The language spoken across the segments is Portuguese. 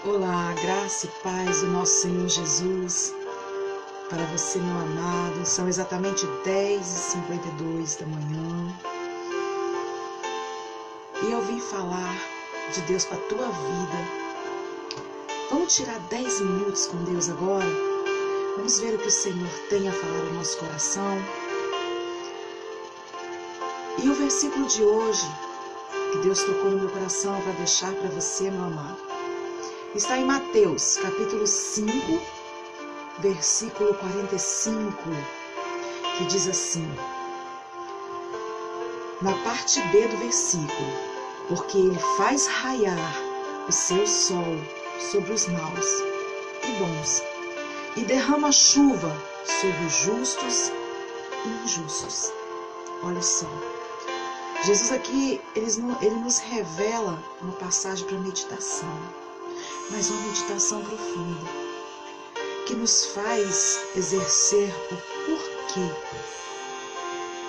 Olá, graça e paz do nosso Senhor Jesus. Para você, meu amado, são exatamente 10h52 da manhã. E eu vim falar de Deus para a tua vida. Vamos tirar 10 minutos com Deus agora? Vamos ver o que o Senhor tem a falar no nosso coração. E o versículo de hoje, que Deus tocou no meu coração para deixar para você, meu amado, está em Mateus, capítulo 5, versículo 45, que diz assim, na parte B do versículo, porque ele faz raiar o seu sol sobre os maus e bons, e derrama chuva sobre os justos e injustos. Olha só, Jesus aqui, ele nos revela uma passagem para meditação, mas uma meditação profunda, que nos faz exercer o porquê.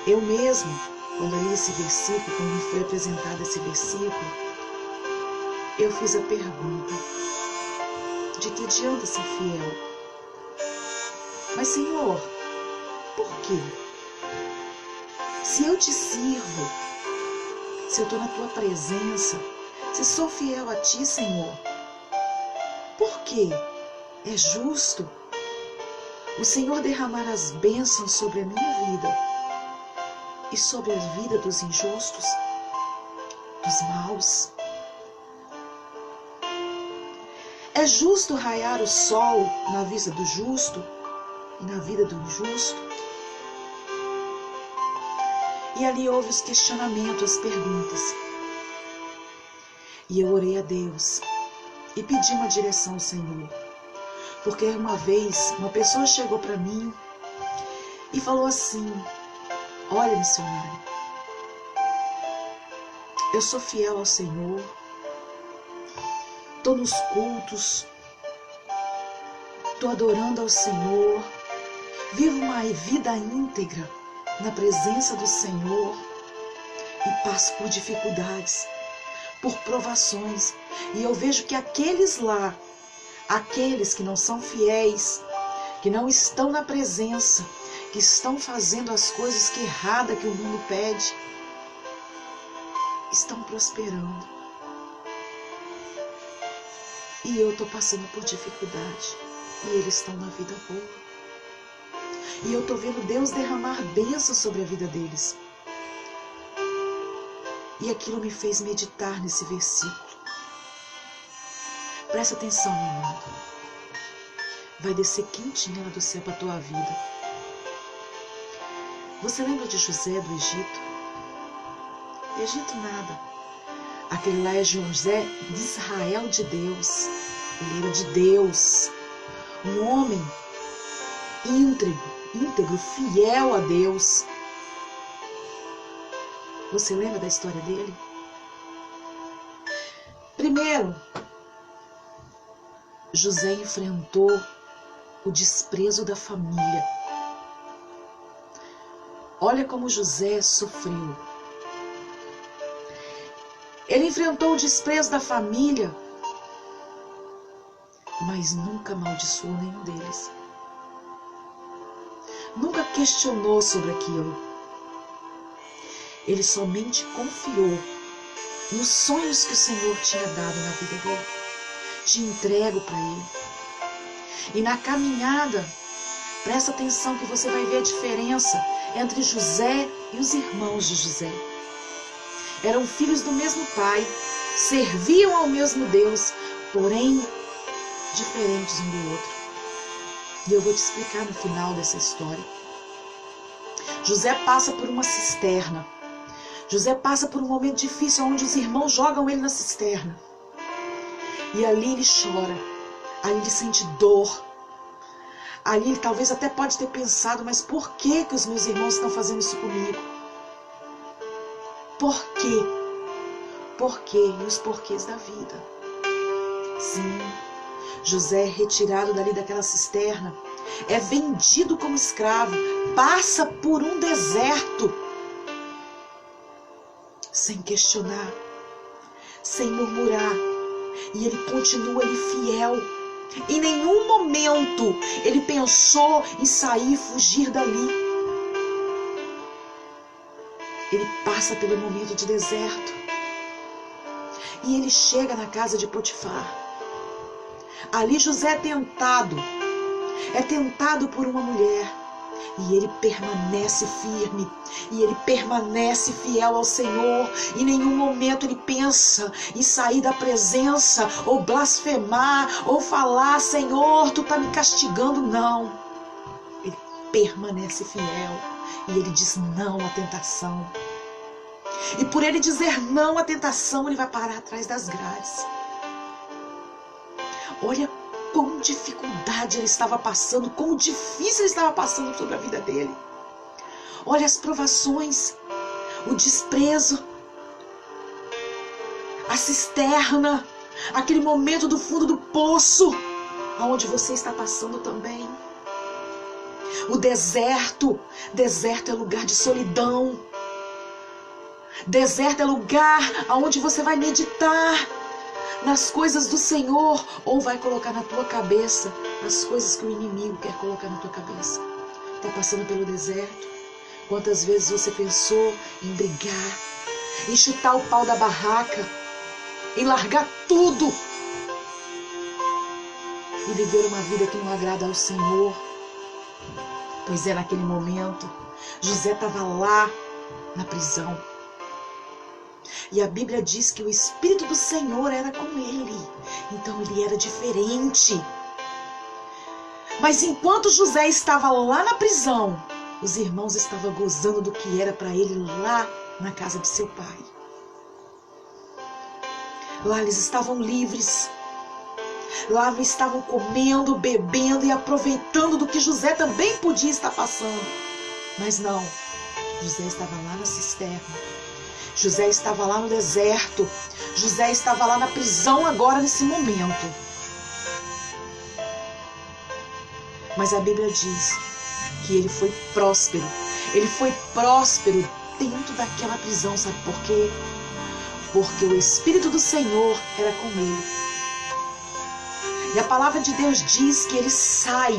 Eu mesmo, quando li esse versículo, quando me foi apresentado esse versículo, eu fiz a pergunta, de que adianta ser fiel? Mas Senhor, por quê? Se eu te sirvo, se eu estou na tua presença, se sou fiel a ti, Senhor, por quê? É justo o Senhor derramar as bênçãos sobre a minha vida e sobre a vida dos injustos, dos maus. É justo raiar o sol na vida do justo e na vida do injusto? E ali houve os questionamentos, as perguntas. E eu orei a Deus e pedi uma direção ao Senhor. Porque uma vez uma pessoa chegou para mim e falou assim, olha, missionário, eu sou fiel ao Senhor, estou nos cultos, estou adorando ao Senhor, vivo uma vida íntegra na presença do Senhor e passo por dificuldades, por provações. E eu vejo que aqueles que não são fiéis, que não estão na presença, que estão fazendo as coisas que errada que o mundo pede, estão prosperando. E eu estou passando por dificuldade. E eles estão na vida boa. E eu estou vendo Deus derramar bênçãos sobre a vida deles. E aquilo me fez meditar nesse versículo. Presta atenção, meu amado. Vai descer quentinha lá do céu para a tua vida. Você lembra de José do Egito? Egito nada. Aquele lá é José de Israel de Deus. Ele era de Deus. Um homem íntegro, fiel a Deus. Você lembra da história dele? Primeiro, José enfrentou o desprezo da família. Olha como José sofreu. Ele enfrentou o desprezo da família, mas nunca amaldiçoou nenhum deles. Nunca questionou sobre aquilo. Ele somente confiou nos sonhos que o Senhor tinha dado na vida dele. Te entrego para ele. E na caminhada, presta atenção que você vai ver a diferença entre José e os irmãos de José. Eram filhos do mesmo pai, serviam ao mesmo Deus, porém diferentes um do outro. E eu vou te explicar no final dessa história. José passa por uma cisterna. José passa por um momento difícil onde os irmãos jogam ele na cisterna. E ali ele chora. Ali ele sente dor. Ali ele talvez até pode ter pensado, mas por que os meus irmãos estão fazendo isso comigo? Por quê? Por quê? E os porquês da vida. Sim, José é retirado dali daquela cisterna, é vendido como escravo, passa por um deserto, sem questionar, sem murmurar. E ele continua ali fiel. Em nenhum momento ele pensou em sair e fugir dali. Ele passa pelo momento de deserto. E ele chega na casa de Potifar. Ali José é tentado por uma mulher. E ele permanece firme, e ele permanece fiel ao Senhor. Em nenhum momento ele pensa em sair da presença, ou blasfemar, ou falar: Senhor, tu está me castigando. Não. Ele permanece fiel, e ele diz não à tentação. E por ele dizer não à tentação, ele vai parar atrás das grades. Olha quão dificuldade ele estava passando, quão difícil ele estava passando sobre a vida dele. Olha as provações, o desprezo, a cisterna, aquele momento do fundo do poço, aonde você está passando também. O deserto é lugar de solidão. Deserto é lugar aonde você vai meditar nas coisas do Senhor, ou vai colocar na tua cabeça as coisas que o inimigo quer colocar na tua cabeça. Está passando pelo deserto? Quantas vezes você pensou em brigar, em chutar o pau da barraca, em largar tudo e viver uma vida que não agrada ao Senhor? Pois é, naquele momento, José estava lá na prisão. E a Bíblia diz que o Espírito do Senhor era com ele. Então ele era diferente. Mas enquanto José estava lá na prisão, os irmãos estavam gozando do que era para ele lá na casa de seu pai. Lá eles estavam livres. Lá eles estavam comendo, bebendo e aproveitando do que José também podia estar passando. Mas não, José estava lá na cisterna. José estava lá no deserto. José estava lá na prisão agora, nesse momento. Mas a Bíblia diz que ele foi próspero. Ele foi próspero dentro daquela prisão. Sabe por quê? Porque o Espírito do Senhor era com ele. E a palavra de Deus diz que ele sai.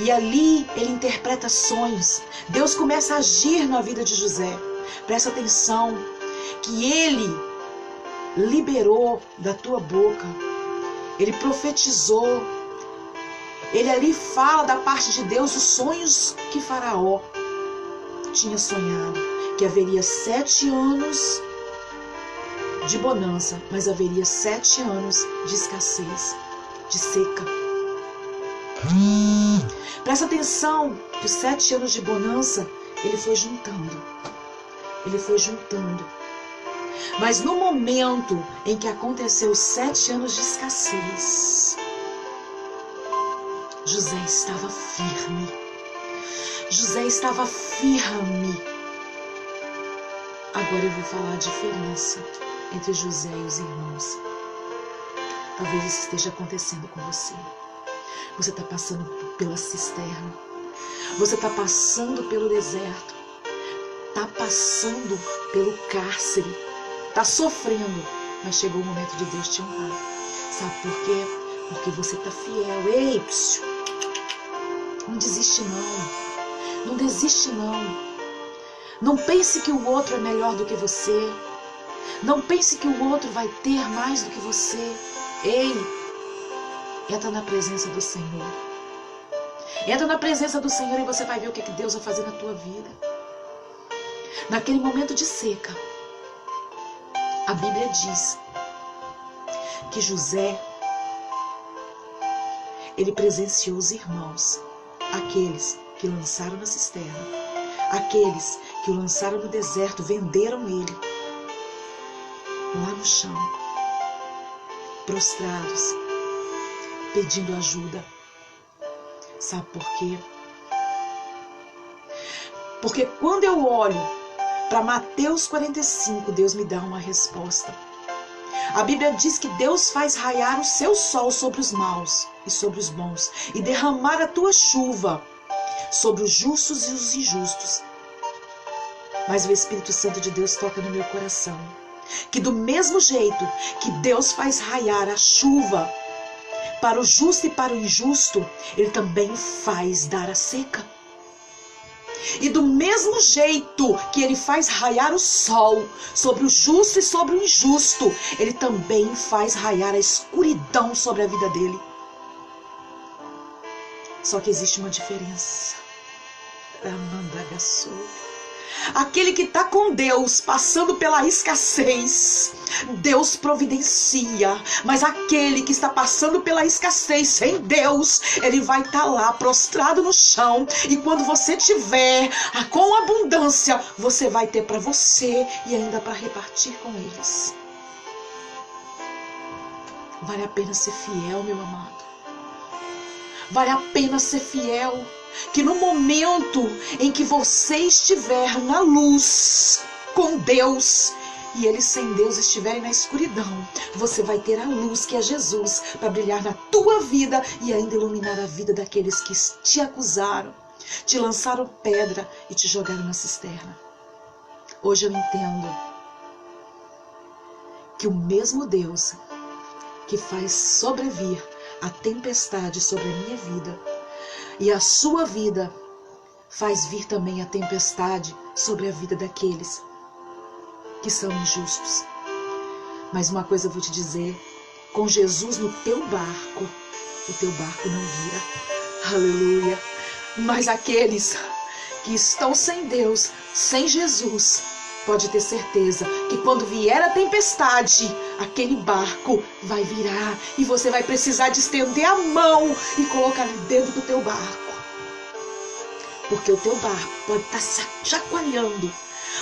E ali ele interpreta sonhos. Deus começa a agir na vida de José. Presta atenção, que ele liberou da tua boca, ele profetizou, ele ali fala da parte de Deus os sonhos que Faraó tinha sonhado, que haveria 7 anos de bonança, mas haveria 7 anos de escassez, de seca. Presta atenção, que os 7 anos de bonança, ele foi juntando. Ele foi juntando. Mas no momento em que aconteceu os 7 anos de escassez, José estava firme. José estava firme. Agora eu vou falar a diferença entre José e os irmãos. Talvez isso esteja acontecendo com você. Você está passando pela cisterna. Você está passando pelo deserto. Está passando pelo cárcere, está sofrendo, mas chegou o momento de Deus te honrar. Sabe por quê? Porque você está fiel. Ei, não desiste não, não desiste não. Não pense que o outro é melhor do que você. Não pense que o outro vai ter mais do que você. Ei, entra na presença do Senhor. Entra na presença do Senhor e você vai ver o que Deus vai fazer na tua vida. Naquele momento de seca, a Bíblia diz que José, ele presenciou os irmãos, aqueles que lançaram na cisterna, aqueles que o lançaram no deserto, venderam ele, lá no chão, prostrados, pedindo ajuda. Sabe por quê? Porque quando eu olho para Mateus 45, Deus me dá uma resposta. A Bíblia diz que Deus faz raiar o seu sol sobre os maus e sobre os bons, e derramar a tua chuva sobre os justos e os injustos. Mas o Espírito Santo de Deus toca no meu coração que do mesmo jeito que Deus faz raiar a chuva para o justo e para o injusto, Ele também faz dar a seca. E do mesmo jeito que Ele faz raiar o sol sobre o justo e sobre o injusto, Ele também faz raiar a escuridão sobre a vida dele. Só que existe uma diferença. Aquele que está com Deus, passando pela escassez, Deus providencia. Mas aquele que está passando pela escassez sem Deus, ele vai estar lá prostrado no chão. E quando você tiver com abundância, você vai ter para você e ainda para repartir com eles. Vale a pena ser fiel, meu amado. Vale a pena ser fiel. Que no momento em que você estiver na luz com Deus e eles sem Deus estiverem na escuridão, você vai ter a luz que é Jesus para brilhar na tua vida e ainda iluminar a vida daqueles que te acusaram, te lançaram pedra e te jogaram na cisterna. Hoje eu entendo que o mesmo Deus que faz sobrevir a tempestade sobre a minha vida e a sua vida faz vir também a tempestade sobre a vida daqueles que são injustos. Mas uma coisa eu vou te dizer, com Jesus no teu barco, o teu barco não vira. Aleluia. Mas aqueles que estão sem Deus, sem Jesus, pode ter certeza que quando vier a tempestade, aquele barco vai virar e você vai precisar de estender a mão e colocar ali dentro do teu barco. Porque o teu barco pode estar chacoalhando,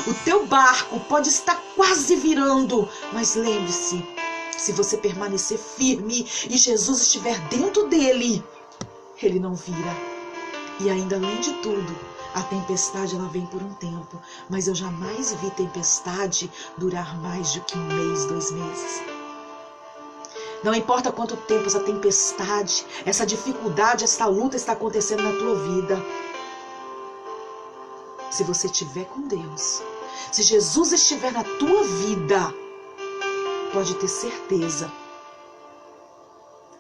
o teu barco pode estar quase virando, mas lembre-se, se você permanecer firme e Jesus estiver dentro dele, ele não vira. E ainda além de tudo, a tempestade ela vem por um tempo, mas eu jamais vi tempestade durar mais do que 1 mês, 2 meses. Não importa quanto tempo essa tempestade, essa dificuldade, essa luta está acontecendo na tua vida. Se você estiver com Deus, se Jesus estiver na tua vida, pode ter certeza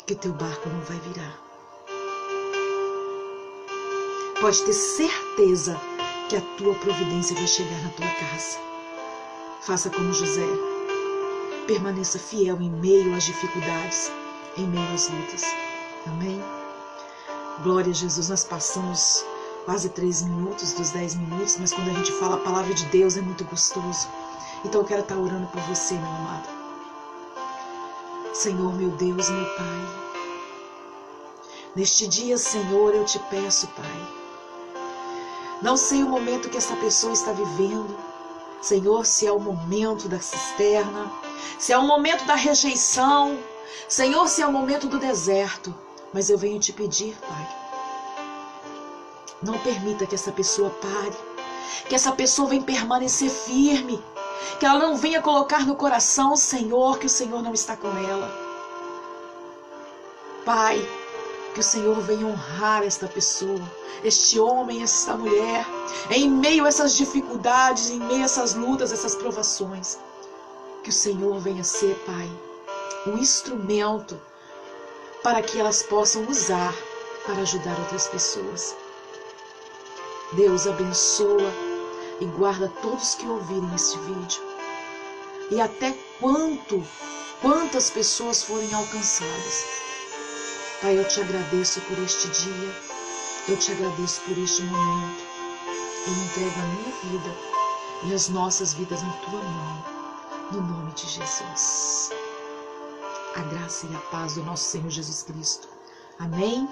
que o teu barco não vai virar. Pode ter certeza que a tua providência vai chegar na tua casa. Faça como José. Permaneça fiel em meio às dificuldades, em meio às lutas. Amém? Glória a Jesus. Nós passamos quase 3 minutos dos 10 minutos, mas quando a gente fala a palavra de Deus é muito gostoso. Então eu quero estar orando por você, meu amado. Senhor, meu Deus, meu Pai. Neste dia, Senhor, eu te peço, Pai. Não sei o momento que essa pessoa está vivendo. Senhor, se é o momento da cisterna, se é o momento da rejeição, Senhor, se é o momento do deserto. Mas eu venho te pedir, Pai, não permita que essa pessoa pare, que essa pessoa venha permanecer firme, que ela não venha colocar no coração, Senhor, que o Senhor não está com ela. Pai, que o Senhor venha honrar esta pessoa, este homem, esta mulher, em meio a essas dificuldades, em meio a essas lutas, essas provações. Que o Senhor venha ser, Pai, um instrumento para que elas possam usar para ajudar outras pessoas. Deus abençoa e guarda todos que ouvirem este vídeo. E até quantas pessoas forem alcançadas. Pai, eu te agradeço por este dia, eu te agradeço por este momento. Eu entrego a minha vida e as nossas vidas na tua mão, no nome de Jesus. A graça e a paz do nosso Senhor Jesus Cristo. Amém?